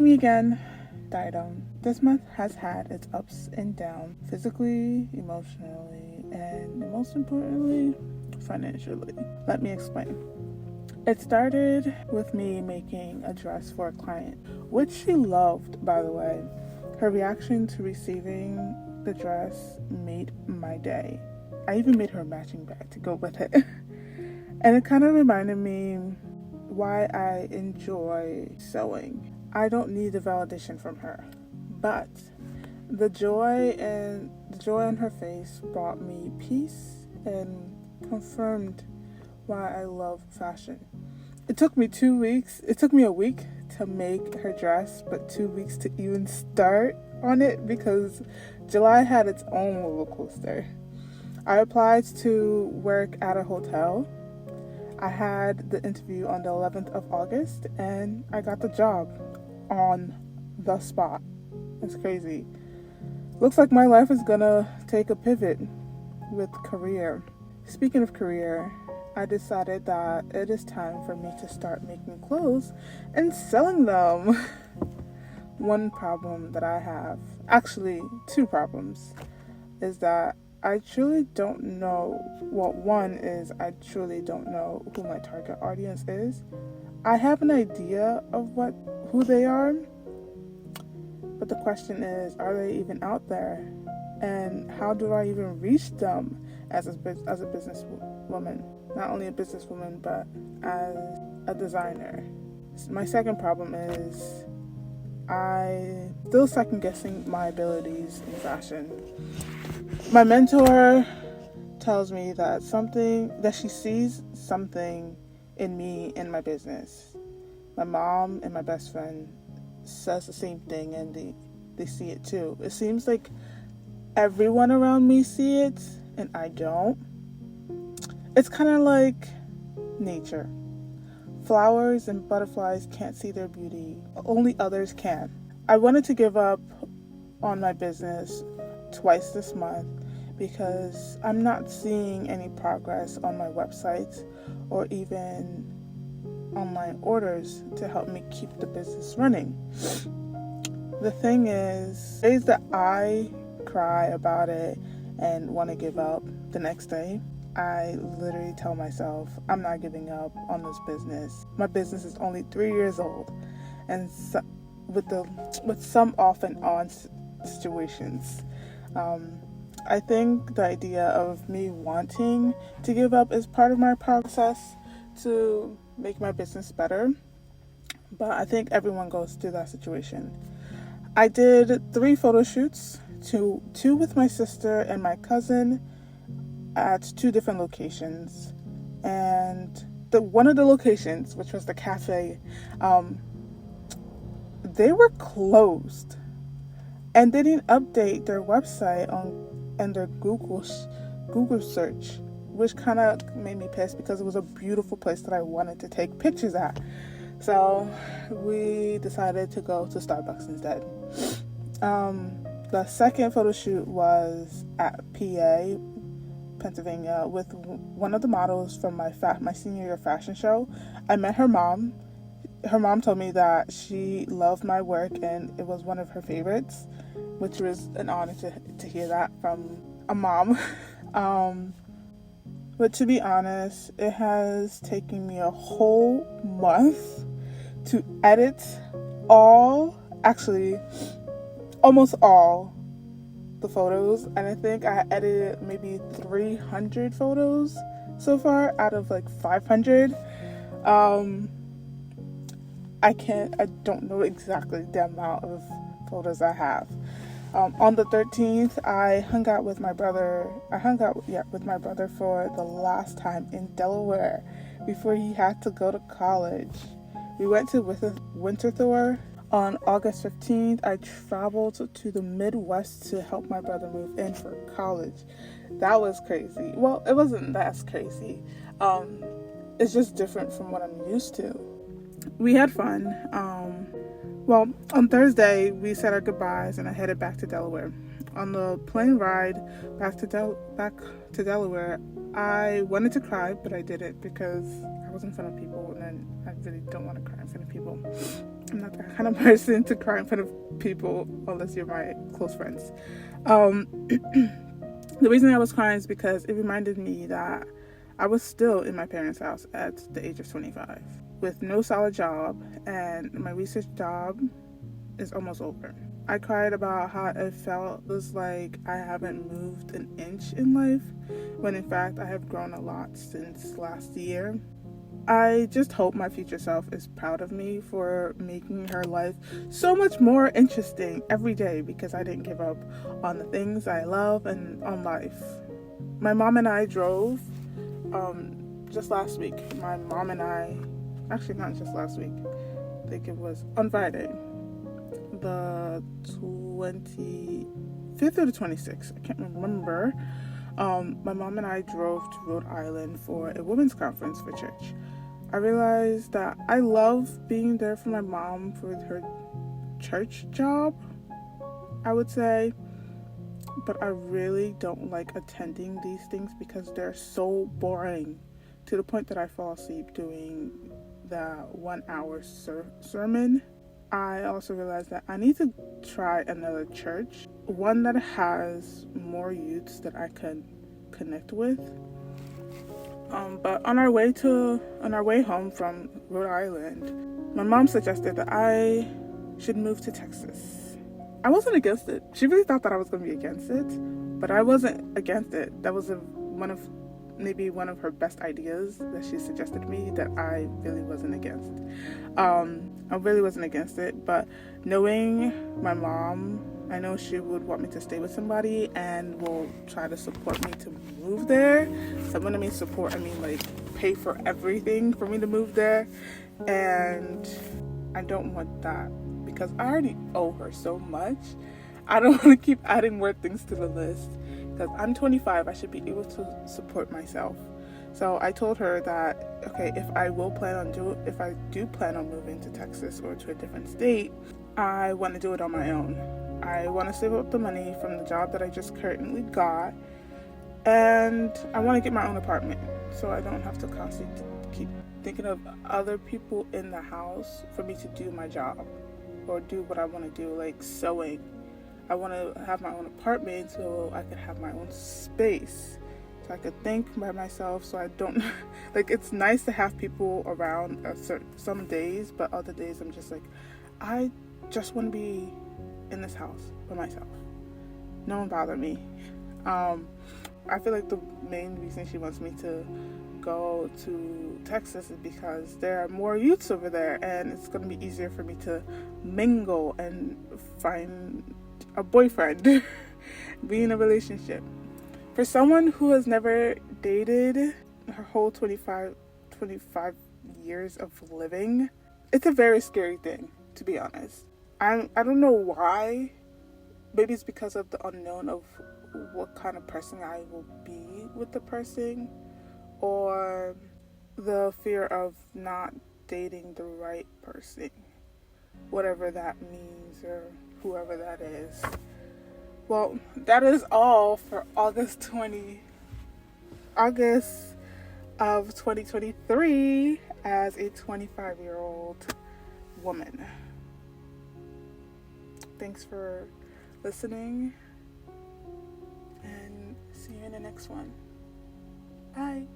me again, Diadem. This month has had its ups and downs, physically, emotionally, and most importantly, financially. Let me explain. It started with me making a dress for a client, which she loved, by the way. Her reaction to receiving the dress made my day. I even made her a matching bag to go with it. And it kind of reminded me why I enjoy sewing. I don't need the validation from her, but the joy on her face brought me peace and confirmed why I love fashion. It took me a week to make her dress, but 2 weeks to even start on it because July had its own roller coaster. I applied to work at a hotel. I had the interview on the 11th of August and I got the job on the spot. It's crazy. Looks like my life is gonna take a pivot with career. Speaking of career, I decided that it is time for me to start making clothes and selling them. One problem that I have, actually 2 problems, is that I truly don't know, one is I truly don't know who my target audience is. I have an idea of who they are, but the question is, are they even out there? And how do I even reach them as a businesswoman? Not only a businesswoman, but as a designer. My second problem is I still second guessing my abilities in fashion. My mentor tells me that she sees something in me in my business. My mom and my best friend says the same thing, and they see it too. It seems like everyone around me see it and I don't. It's kind of like nature. Flowers and butterflies can't see their beauty. Only others can. I wanted to give up on my business twice this month because I'm not seeing any progress on my website or even online orders to help me keep the business running. The thing is, days that I cry about it and want to give up, the next day I literally tell myself I'm not giving up on this business. My business is only 3 years old, and with some off and on situations. I think the idea of me wanting to give up is part of my process to make my business better, but I think everyone goes through that situation. I did 3 photo shoots, two with my sister and my cousin at 2 different locations, and one of the locations, which was the cafe, they were closed and they didn't update their website and their Google search, which kind of made me pissed because it was a beautiful place that I wanted to take pictures at. So we decided to go to Starbucks instead. The second photo shoot was at PA, Pennsylvania, with one of the models from my senior year fashion show. I met her mom. Her mom told me that she loved my work and it was one of her favorites, which was an honor to hear that from a mom. But to be honest, it has taken me a whole month to edit almost all the photos, and I think I edited maybe 300 photos so far out of like 500. I don't know exactly the amount of photos I have. On the 13th, I hung out with my brother for the last time in Delaware before he had to go to college. We went to Winterthur. On August 15th, I traveled to the Midwest to help my brother move in for college. That was crazy. Well, it wasn't that crazy. It's just different from what I'm used to. We had fun. On Thursday, we said our goodbyes and I headed back to Delaware. On the plane ride back to Delaware, I wanted to cry, but I didn't because I was in front of people and I really don't want to cry in front of people. I'm not that kind of person to cry in front of people unless you're my close friends. The reason I was crying is because it reminded me that I was still in my parents' house at the age of 25 with no solid job, and my research job is almost over. I cried about how it felt was like I haven't moved an inch in life, when in fact I have grown a lot since last year. I just hope my future self is proud of me for making her life so much more interesting every day, because I didn't give up on the things I love and on life. My mom and I drove just last week. My mom and I, actually not just last week, I think it was on Friday, the 25th or the 26th, I can't remember. My mom and I drove to Rhode Island for a women's conference for church. I realized that I love being there for my mom for her church job, I would say, but I really don't like attending these things because they're so boring, to the point that I fall asleep doing the 1 hour sermon. I also realized that I need to try another church, one that has more youths that I can connect with. But on our way home from Rhode Island, my mom suggested that I should move to Texas. I wasn't against it. She really thought that I was going to be against it, but I wasn't against it. That was one of her best ideas that she suggested to me that I really wasn't against. I really wasn't against it, but knowing my mom, I know she would want me to stay with somebody and will try to support me to move there. So when I mean support, I mean like pay for everything for me to move there. And I don't want that because I already owe her so much. I don't want to keep adding more things to the list, because I'm 25. I should be able to support myself. So I told her that, okay, if I do plan on moving to Texas or to a different state, I want to do it on my own. I want to save up the money from the job that I just currently got, and I want to get my own apartment so I don't have to constantly keep thinking of other people in the house for me to do my job or do what I want to do, like sewing. I want to have my own apartment so I could have my own space, so I could think by myself, so I don't like, it's nice to have people around some days, but other days I'm just like, I just want to be in this house by myself. No one bother me. I feel like the main reason she wants me to go to Texas is because there are more youths over there, and it's going to be easier for me to mingle and find a boyfriend, be in a relationship. For someone who has never dated her whole 25 years of living, it's a very scary thing, to be honest. I don't know why. Maybe it's because of the unknown of what kind of person I will be with the person, or the fear of not dating the right person, whatever that means, or whoever that is. Well, that is all for August of 2023 as a 25-year-old woman. Thanks for listening, and see you in the next one. Bye.